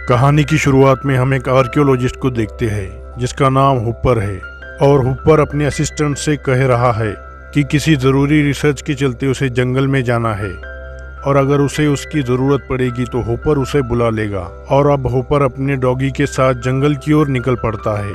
कहानी की शुरुआत में हम एक आर्कियोलॉजिस्ट को देखते हैं जिसका नाम हुपर है और हुपर अपने असिस्टेंट से कह रहा है कि किसी ज़रूरी रिसर्च के चलते उसे जंगल में जाना है और अगर उसे उसकी ज़रूरत पड़ेगी तो हुपर उसे बुला लेगा। और अब हुपर अपने डॉगी के साथ जंगल की ओर निकल पड़ता है।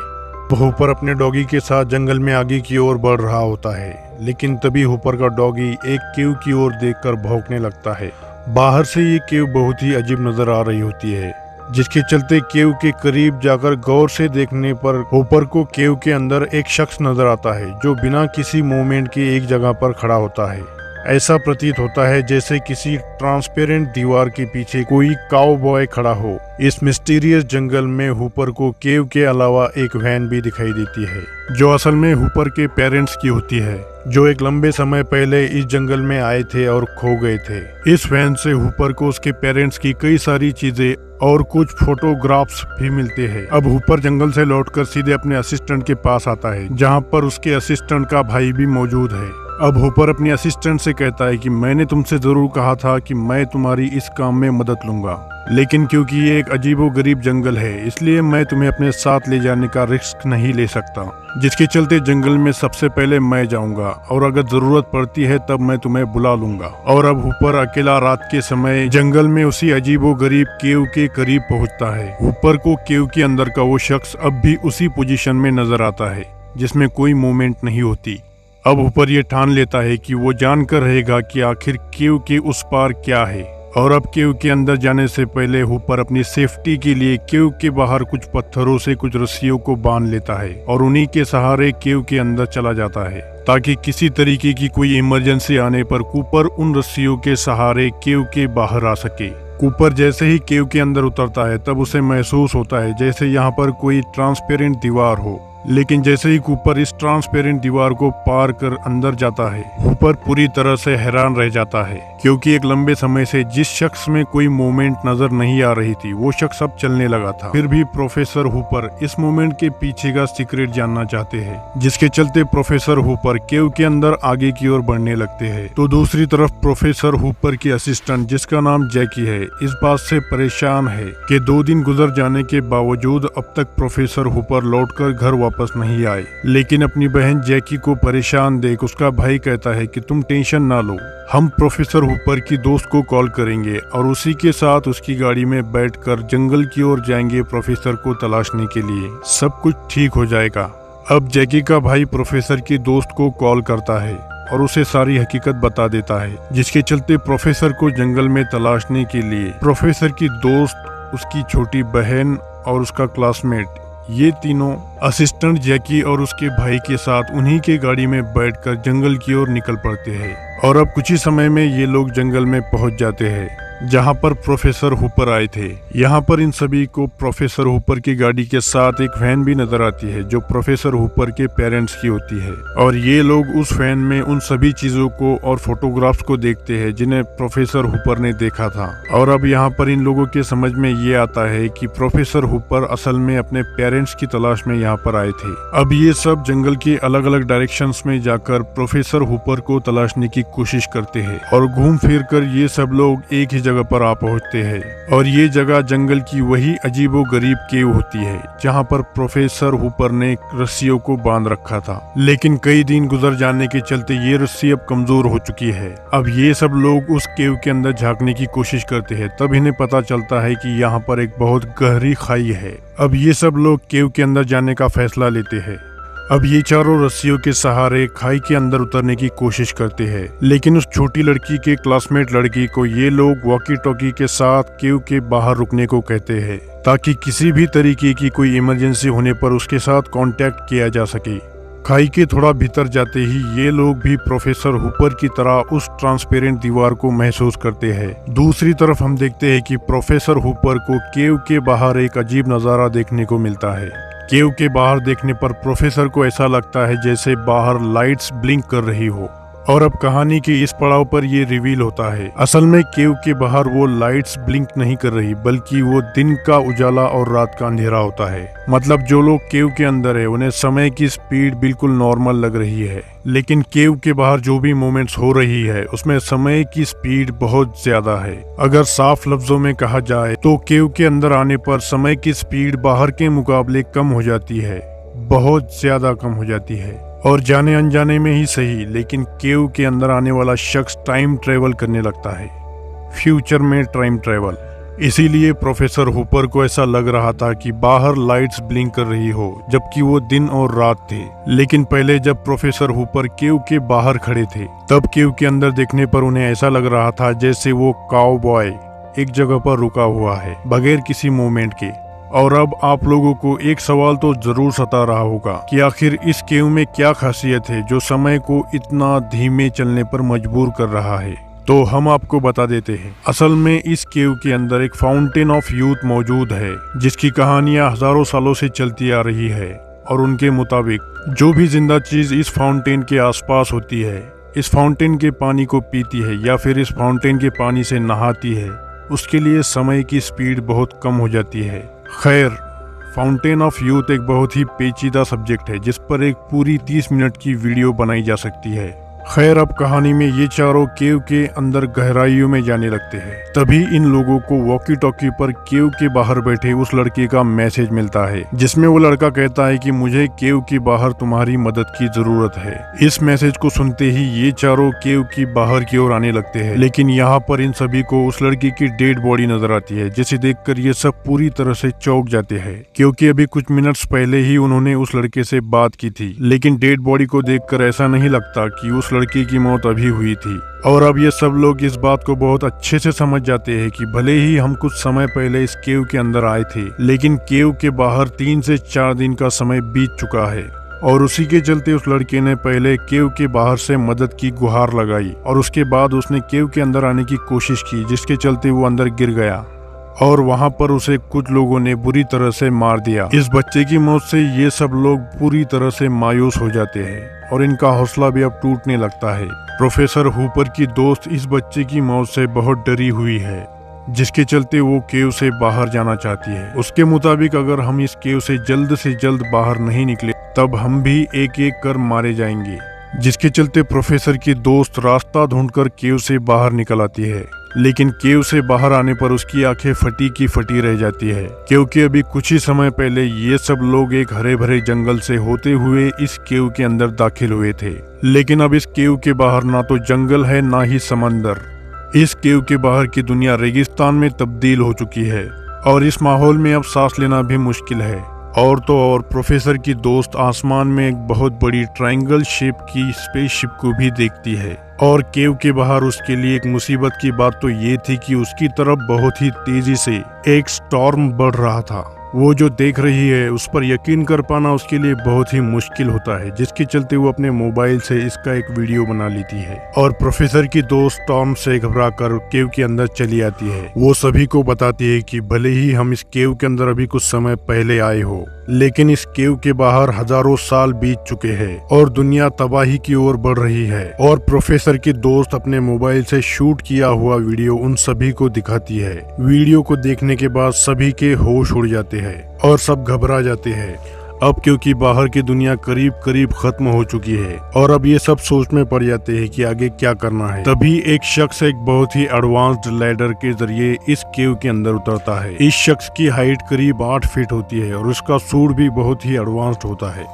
हुपर अपने डॉगी के साथ जंगल में आगे की ओर बढ़ रहा होता है, लेकिन तभी हुपर का डॉगी एक केव की ओर देखकर भौंकने लगता है। बाहर से ये केव बहुत ही अजीब नजर आ रही होती है, जिसके चलते केव के करीब जाकर गौर से देखने पर हुपर को केव के अंदर एक शख्स नजर आता है जो बिना किसी मूवमेंट के एक जगह पर खड़ा होता है। ऐसा प्रतीत होता है जैसे किसी ट्रांसपेरेंट दीवार के पीछे कोई काउबॉय खड़ा हो। इस मिस्टीरियस जंगल में हुपर को केव के अलावा एक वैन भी दिखाई देती है जो असल में हुपर के पेरेंट्स की होती है, जो एक लंबे समय पहले इस जंगल में आए थे और खो गए थे। इस वैन से हुपर को उसके पेरेंट्स की कई सारी चीजें और कुछ फोटोग्राफ्स भी मिलते हैं। अब हुपर जंगल से लौटकर सीधे अपने असिस्टेंट के पास आता है, जहां पर उसके असिस्टेंट का भाई भी मौजूद है। अब हुपर अपने असिस्टेंट से कहता है कि मैंने तुमसे जरूर कहा था कि मैं तुम्हारी इस काम में मदद लूंगा, लेकिन क्योंकि ये एक अजीबोगरीब जंगल है इसलिए मैं तुम्हें अपने साथ ले जाने का रिस्क नहीं ले सकता, जिसके चलते जंगल में सबसे पहले मैं जाऊंगा और अगर जरूरत पड़ती है तब मैं तुम्हें बुला लूंगा। और अब हुपर अकेला रात के समय जंगल में उसी अजीबोगरीब केव के करीब पहुंचता है। हुपर को केव के अंदर का वो शख्स अब भी उसी पोजीशन में नजर आता है जिसमें कोई मूवमेंट नहीं होती। अब हुपर ये ठान लेता है कि वो जानकर रहेगा कि आखिर केव के उस पार क्या है। और अब केव के अंदर जाने से पहले हुपर अपनी सेफ्टी के लिए केव के बाहर कुछ पत्थरों से कुछ रस्सियों को बांध लेता है और उन्हीं के सहारे केव के अंदर चला जाता है, ताकि किसी तरीके की कोई इमरजेंसी आने पर कूपर उन रस्सियों के सहारे केव के बाहर आ सके। कूपर जैसे ही केव के अंदर उतरता है तब उसे महसूस होता है जैसे यहाँ पर कोई ट्रांसपेरेंट दीवार हो, लेकिन जैसे ही कूपर इस ट्रांसपेरेंट दीवार को पार कर अंदर जाता है, कूपर पूरी तरह से हैरान रह जाता है, क्योंकि एक लंबे समय से जिस शख्स में कोई मूवमेंट नजर नहीं आ रही थी वो शख्स अब चलने लगा था। फिर भी प्रोफेसर हुपर इस मूवमेंट के पीछे का सीक्रेट जानना चाहते हैं, जिसके चलते प्रोफेसर हुपर केव के अंदर आगे की ओर बढ़ने लगते हैं। तो दूसरी तरफ प्रोफेसर हुपर की असिस्टेंट, जिसका नाम जैकी है, इस बात से परेशान है कि 2 दिन गुजर जाने के बावजूद अब तक प्रोफेसर हुपर लौटकर घर वापस नहीं आए। लेकिन अपनी बहन जैकी को परेशान देख उसका भाई कहता है कि तुम टेंशन ना लो, हम प्रोफेसर हुपर की दोस्त को कॉल करेंगे और उसी के साथ उसकी गाड़ी में बैठकर जंगल की ओर जाएंगे प्रोफेसर को तलाशने के लिए। सब कुछ ठीक हो जाएगा। अब जैकी का भाई प्रोफेसर की दोस्त को कॉल करता है और उसे सारी हकीकत बता देता है, जिसके चलते प्रोफेसर को जंगल में तलाशने के लिए प्रोफेसर की दोस्त, उसकी छोटी बहन और उसका क्लासमेट, ये तीनों असिस्टेंट जैकी और उसके भाई के साथ उन्हीं के गाड़ी में बैठकर जंगल की ओर निकल पड़ते हैं। और अब कुछ ही समय में ये लोग जंगल में पहुंच जाते हैं जहां पर प्रोफेसर हुपर आए थे। यहाँ पर इन सभी को प्रोफेसर हुपर की गाड़ी के साथ एक वैन भी नजर आती है जो प्रोफेसर हुपर के पेरेंट्स की होती है, और ये लोग उस वैन में उन सभी चीजों को और फोटोग्राफ्स को देखते हैं जिन्हें प्रोफेसर हुपर ने देखा था। और अब यहाँ पर इन लोगों के समझ में ये आता है कि प्रोफेसर हुपर असल में अपने पेरेंट्स की तलाश में यहाँ पर आए थे। अब ये सब जंगल के अलग अलग डायरेक्शंस में जाकर प्रोफेसर हुपर को तलाशने की कोशिश करते हैं और घूम फिर कर ये सब लोग एक ही जगह पर आ पहुंचते हैं। और ये जगह जंगल की वही अजीबोगरीब केव होती है जहां पर प्रोफेसर हुपर ने रस्सियों को बांध रखा था, लेकिन कई दिन गुजर जाने के चलते ये रस्सी अब कमजोर हो चुकी है। अब ये सब लोग उस केव के अंदर झांकने की कोशिश करते हैं, तब इन्हें पता चलता है कि यहाँ पर एक बहुत गहरी खाई है। अब ये सब लोग केव के अंदर जाने का फैसला लेते हैं। अब ये चारों रस्सियों के सहारे खाई के अंदर उतरने की कोशिश करते हैं, लेकिन उस छोटी लड़की के क्लासमेट लड़की को ये लोग वॉकी टॉकी के साथ केव के बाहर रुकने को कहते हैं, ताकि किसी भी तरीके की कोई इमरजेंसी होने पर उसके साथ कांटेक्ट किया जा सके। खाई के थोड़ा भीतर जाते ही ये लोग भी प्रोफेसर हुपर की तरह उस ट्रांसपेरेंट दीवार को महसूस करते हैं। दूसरी तरफ हम देखते हैं कि प्रोफेसर हुपर को केव के बाहर एक अजीब नजारा देखने को मिलता है। केव के बाहर देखने पर प्रोफेसर को ऐसा लगता है जैसे बाहर लाइट्स ब्लिंक कर रही हो और अब कहानी के इस पड़ाव पर ये रिवील होता है, असल में केव के बाहर वो लाइट्स ब्लिंक नहीं कर रही, बल्कि वो दिन का उजाला और रात का अंधेरा होता है। मतलब जो लोग केव के अंदर है उन्हें समय की स्पीड बिल्कुल नॉर्मल लग रही है, लेकिन केव के बाहर जो भी मूवमेंट्स हो रही है उसमें समय की स्पीड बहुत ज्यादा है। अगर साफ लफ्जों में कहा जाए तो केव के अंदर आने पर समय की स्पीड बाहर के मुकाबले कम हो जाती है, बहुत ज्यादा कम हो जाती है। और जाने अनजाने में ही सही, लेकिन केव के अंदर आने वाला शख्स टाइम ट्रेवल करने लगता है, फ्यूचर में टाइम ट्रेवल। इसीलिए प्रोफेसर हुपर को ऐसा लग रहा था कि बाहर लाइट्स ब्लिंक कर रही हो, जबकि वो दिन और रात थे। लेकिन पहले जब प्रोफेसर हुपर केव के बाहर खड़े थे, तब केव के अंदर देखने पर उन्हें ऐसा लग रहा था जैसे वो काउबॉय एक जगह पर रुका हुआ है, बगैर किसी मूवमेंट के। और अब आप लोगों को एक सवाल तो जरूर सता रहा होगा कि आखिर इस केव में क्या खासियत है जो समय को इतना धीमे चलने पर मजबूर कर रहा है। तो हम आपको बता देते हैं। असल में इस केव के अंदर एक फाउंटेन ऑफ यूथ मौजूद है, जिसकी कहानियां हजारों सालों से चलती आ रही है। और उनके मुताबिक जो भी जिंदा चीज इस फाउंटेन के आसपास होती है, इस फाउंटेन के पानी को पीती है या फिर इस फाउंटेन के पानी से नहाती है, उसके लिए समय की स्पीड बहुत कम हो जाती है। खैर, फाउंटेन ऑफ यूथ एक बहुत ही पेचीदा सब्जेक्ट है जिस पर एक पूरी 30 मिनट की वीडियो बनाई जा सकती है। खैर, अब कहानी में ये चारों केव के अंदर गहराइयों में जाने लगते हैं। तभी इन लोगों को वॉकी टॉकी पर केव के बाहर बैठे उस लड़के का मैसेज मिलता है, जिसमें वो लड़का कहता है कि मुझे केव के बाहर तुम्हारी मदद की जरूरत है। इस मैसेज को सुनते ही ये चारों केव की बाहर की ओर आने लगते हैं, लेकिन यहाँ पर इन सभी को उस लड़की की डेड बॉडी नजर आती है, जिसे देखकर ये सब पूरी तरह से चौंक जाते हैं, क्योंकि अभी कुछ मिनट्स पहले ही उन्होंने उस लड़के से बात की थी। लेकिन डेड बॉडी को देखकर ऐसा नहीं लगता कि उस लड़की की मौत अभी हुई थी। और अब ये सब लोग इस बात को बहुत अच्छे से समझ जाते हैं कि भले ही हम कुछ समय पहले इस केव के अंदर आए थे, लेकिन केव के बाहर 3 से 4 दिन का समय बीत चुका है। और उसी के चलते उस लड़के ने पहले केव के बाहर से मदद की गुहार लगाई, और उसके बाद उसने केव के अंदर आने की कोशिश की, जिसके चलते वो अंदर गिर गया और वहां पर उसे कुछ लोगों ने बुरी तरह से मार दिया। इस बच्चे की मौत से ये सब लोग पूरी तरह से मायूस हो जाते हैं और इनका हौसला भी अब टूटने लगता है। प्रोफेसर हुपर की दोस्त इस बच्चे की मौत से बहुत डरी हुई है, जिसके चलते वो केव से बाहर जाना चाहती है। उसके मुताबिक अगर हम इस केव से जल्द बाहर नहीं निकले, तब हम भी एक एक कर मारे जाएंगे। जिसके चलते प्रोफेसर की दोस्त रास्ता ढूंढकर केव से बाहर निकल आती है, लेकिन केव से बाहर आने पर उसकी आंखें फटी की फटी रह जाती है, क्योंकि अभी कुछ ही समय पहले ये सब लोग एक हरे भरे जंगल से होते हुए इस केव के अंदर दाखिल हुए थे। लेकिन अब इस केव के बाहर ना तो जंगल है ना ही समंदर। इस केव के बाहर की दुनिया रेगिस्तान में तब्दील हो चुकी है और इस माहौल में अब सांस लेना भी मुश्किल है। और तो और प्रोफेसर की दोस्त आसमान में एक बहुत बड़ी ट्रायंगल शेप की स्पेसशिप को भी देखती है। और केव के बाहर उसके लिए एक मुसीबत की बात तो ये थी कि उसकी तरफ बहुत ही तेजी से एक स्टॉर्म बढ़ रहा था। वो जो देख रही है उस पर यकीन कर पाना उसके लिए बहुत ही मुश्किल होता है, जिसके चलते वो अपने मोबाइल से इसका एक वीडियो बना लेती है और प्रोफेसर की दोस्त टॉम से घबरा कर केव के अंदर चली आती है। वो सभी को बताती है कि भले ही हम इस केव के अंदर अभी कुछ समय पहले आए हो, लेकिन इस केव के बाहर हजारों साल बीत चुके हैं और दुनिया तबाही की ओर बढ़ रही है। और प्रोफेसर की दोस्त अपने मोबाइल से शूट किया हुआ वीडियो उन सभी को दिखाती है। वीडियो को देखने के बाद सभी के होश उड़ जाते हैं और सब घबरा जाते हैं, अब क्योंकि बाहर की दुनिया करीब करीब खत्म हो चुकी है। और अब ये सब सोच में पड़ जाते हैं कि आगे क्या करना है। तभी एक शख्स एक बहुत ही एडवांस्ड लैडर के जरिए इस केव के अंदर उतरता है। इस शख्स की हाइट करीब 8 फीट होती है और उसका सूट भी बहुत ही एडवांस्ड होता है।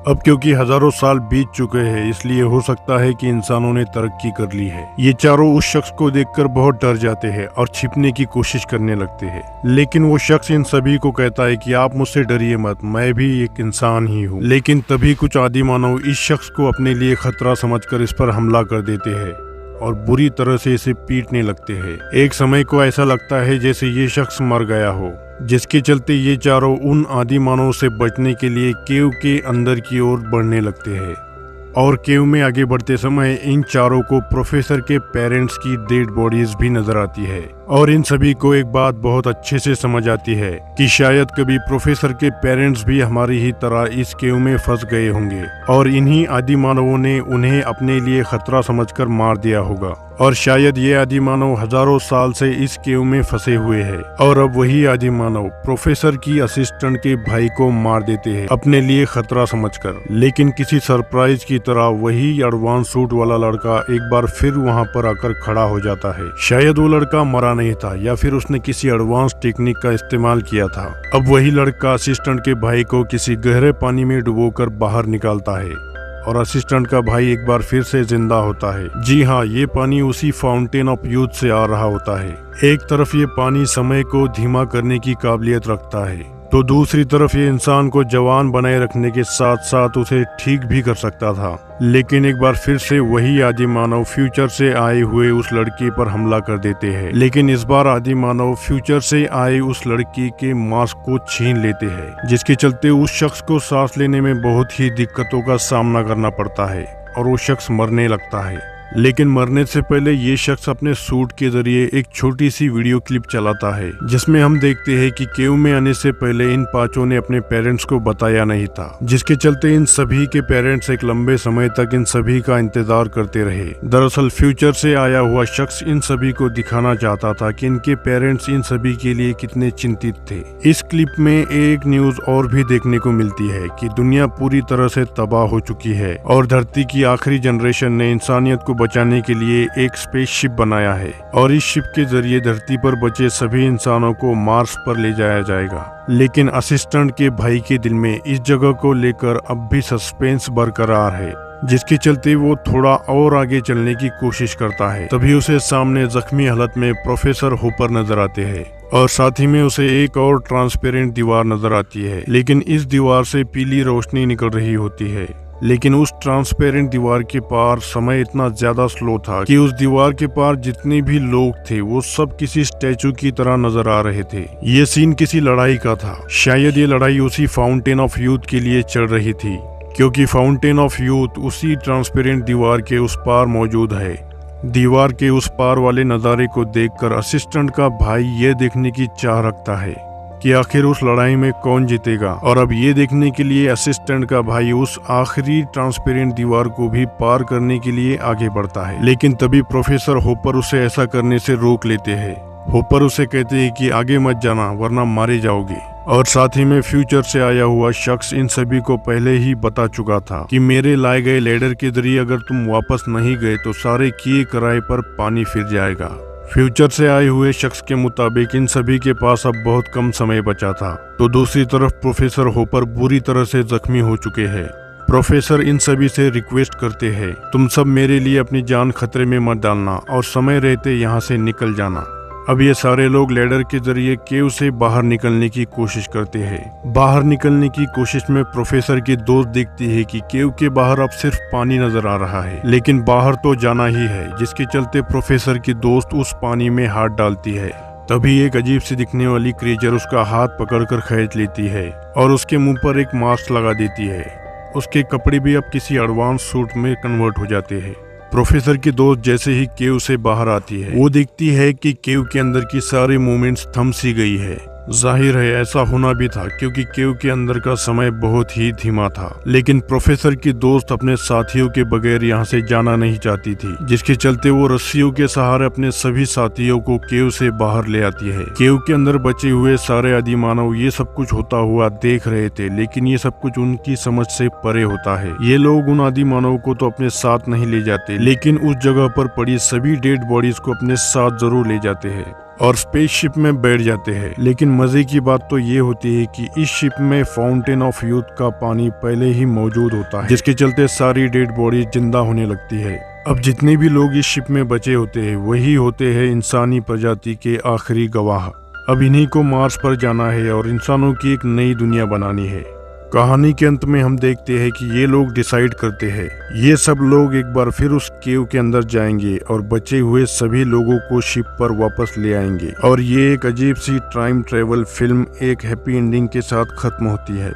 अब क्योंकि हजारों साल बीत चुके हैं, इसलिए हो सकता है कि इंसानों ने तरक्की कर ली है। ये चारों उस शख्स को देखकर बहुत डर जाते हैं और छिपने की कोशिश करने लगते हैं, लेकिन वो शख्स इन सभी को कहता है कि आप मुझसे डरिए मत, मैं भी एक इंसान ही हूँ। लेकिन तभी कुछ आदि मानव इस शख्स को अपने लिए खतरा समझकर इस पर हमला कर देते हैं और बुरी तरह से इसे पीटने लगते हैं। एक समय को ऐसा लगता है जैसे ये शख्स मर गया हो, जिसके चलते ये चारों उन आदिमानवों से बचने के लिए केव के अंदर की ओर बढ़ने लगते हैं। और केव में आगे बढ़ते समय इन चारों को प्रोफेसर के पेरेंट्स की डेड बॉडीज भी नजर आती है और इन सभी को एक बात बहुत अच्छे से समझ आती है कि शायद कभी प्रोफेसर के पेरेंट्स भी हमारी ही तरह इस केव में फंस गए होंगे और इन्हीं आदि मानवों ने उन्हें अपने लिए खतरा समझकर मार दिया होगा और शायद ये आदि मानव हजारों साल से इस केव में फंसे हुए हैं और अब वही आदि मानव प्रोफेसर की असिस्टेंट के भाई को मार देते हैं अपने लिए खतरा समझकर। लेकिन किसी सरप्राइज की तरह वही एडवांस सूट वाला लड़का एक बार फिर वहाँ पर आकर खड़ा हो जाता है। शायद वो लड़का मरा नहीं था या फिर उसने किसी एडवांस टेक्निक का इस्तेमाल किया था। अब वही लड़का असिस्टेंट के भाई को किसी गहरे पानी में डुबोकर बाहर निकालता है और असिस्टेंट का भाई एक बार फिर से जिंदा होता है। जी हाँ, ये पानी उसी फाउंटेन ऑफ यूथ से आ रहा होता है। एक तरफ ये पानी समय को धीमा करने की काबिलियत रखता है तो दूसरी तरफ ये इंसान को जवान बनाए रखने के साथ साथ उसे ठीक भी कर सकता था। लेकिन एक बार फिर से वही आदि मानव फ्यूचर से आए हुए उस लड़की पर हमला कर देते हैं। लेकिन इस बार आदि मानव फ्यूचर से आए उस लड़की के मास्क को छीन लेते हैं, जिसके चलते उस शख्स को सांस लेने में बहुत ही दिक्कतों का सामना करना पड़ता है और वो शख्स मरने लगता है। लेकिन मरने से पहले ये शख्स अपने सूट के जरिए एक छोटी सी वीडियो क्लिप चलाता है जिसमें हम देखते हैं कि केव में आने से पहले इन पांचों ने अपने पेरेंट्स को बताया नहीं था, जिसके चलते इन सभी के पेरेंट्स एक लंबे समय तक इन सभी का इंतजार करते रहे। दरअसल फ्यूचर से आया हुआ शख्स इन सभी को दिखाना चाहता था कि इनके पेरेंट्स इन सभी के लिए कितने चिंतित थे। इस क्लिप में एक न्यूज और भी देखने को मिलती है कि दुनिया पूरी तरह से तबाह हो चुकी है और धरती की आखिरी जनरेशन ने इंसानियत को बचाने के लिए एक स्पेसशिप बनाया है और इस शिप के जरिए धरती पर बचे सभी इंसानों को मार्स पर ले जाया जाएगा। लेकिन असिस्टेंट के भाई के दिल में इस जगह को लेकर अब भी सस्पेंस बरकरार है, जिसके चलते वो थोड़ा और आगे चलने की कोशिश करता है। तभी उसे सामने जख्मी हालत में प्रोफेसर होपर नजर आते हैं और साथ ही में उसे एक और ट्रांसपेरेंट दीवार नजर आती है। लेकिन इस दीवार से पीली रोशनी निकल रही होती है। लेकिन उस ट्रांसपेरेंट दीवार के पार समय इतना ज्यादा स्लो था कि उस दीवार के पार जितने भी लोग थे वो सब किसी स्टैचू की तरह नजर आ रहे थे। ये सीन किसी लड़ाई का था। शायद ये लड़ाई उसी फाउंटेन ऑफ यूथ के लिए चल रही थी, क्योंकि फाउंटेन ऑफ यूथ उसी ट्रांसपेरेंट दीवार के उस पार मौजूद है। दीवार के उस पार वाले नज़ारे को देखकर असिस्टेंट का भाई ये देखने की चाह रखता है कि आखिर उस लड़ाई में कौन जीतेगा, और अब ये देखने के लिए असिस्टेंट का भाई उस आखिरी ट्रांसपेरेंट दीवार को भी पार करने के लिए आगे बढ़ता है। लेकिन तभी प्रोफेसर होपर उसे ऐसा करने से रोक लेते हैं। होपर उसे कहते हैं कि आगे मत जाना वरना मारे जाओगे। और साथ ही में फ्यूचर से आया हुआ शख्स इन सभी को पहले ही बता चुका था कि मेरे लाए गए लेडर के जरिए अगर तुम वापस नहीं गए तो सारे किए कराए पर पानी फिर जाएगा। फ्यूचर से आए हुए शख्स के मुताबिक इन सभी के पास अब बहुत कम समय बचा था, तो दूसरी तरफ प्रोफेसर होपर बुरी तरह से जख्मी हो चुके हैं। प्रोफेसर इन सभी से रिक्वेस्ट करते हैं, तुम सब मेरे लिए अपनी जान खतरे में मत डालना और समय रहते यहाँ से निकल जाना। अब ये सारे लोग लैडर के जरिए केव से बाहर निकलने की कोशिश करते हैं। बाहर निकलने की कोशिश में प्रोफेसर की दोस्त देखती है कि केव के बाहर अब सिर्फ पानी नजर आ रहा है, लेकिन बाहर तो जाना ही है, जिसके चलते प्रोफेसर की दोस्त उस पानी में हाथ डालती है। तभी एक अजीब सी दिखने वाली क्रीचर उसका हाथ पकड़कर खींच लेती है और उसके मुंह पर एक मास्क लगा देती है। उसके कपड़े भी अब किसी एडवांस सूट में कन्वर्ट हो जाते हैं। प्रोफेसर की दोस्त जैसे ही केव से बाहर आती है, वो देखती है कि केव के अंदर की सारी मूवमेंट्स थम सी गई है। जाहिर है ऐसा होना भी था, क्योंकि केव के अंदर का समय बहुत ही धीमा था। लेकिन प्रोफेसर की दोस्त अपने साथियों के बगैर यहाँ से जाना नहीं चाहती थी, जिसके चलते वो रस्सियों के सहारे अपने सभी साथियों को केव से बाहर ले आती है। केव के अंदर बचे हुए सारे आदि मानव ये सब कुछ होता हुआ देख रहे थे, लेकिन ये सब कुछ उनकी समझ से परे होता है। ये लोग उन आदि मानव को तो अपने साथ नहीं ले जाते, लेकिन उस जगह पर पड़ी सभी डेड बॉडीज को अपने साथ जरूर ले जाते हैं और स्पेसशिप में बैठ जाते हैं। लेकिन मजे की बात तो ये होती है कि इस शिप में फाउंटेन ऑफ यूथ का पानी पहले ही मौजूद होता है, जिसके चलते सारी डेड बॉडी जिंदा होने लगती है। अब जितने भी लोग इस शिप में बचे होते हैं वही होते हैं इंसानी प्रजाति के आखिरी गवाह। अब इन्हीं को मार्स पर जाना है और इंसानों की एक नई दुनिया बनानी है। कहानी के अंत में हम देखते हैं कि ये लोग डिसाइड करते हैं, ये सब लोग एक बार फिर उस केव के अंदर जाएंगे और बचे हुए सभी लोगों को शिप पर वापस ले आएंगे। और ये एक अजीब सी टाइम ट्रेवल फिल्म एक हैप्पी एंडिंग के साथ खत्म होती है।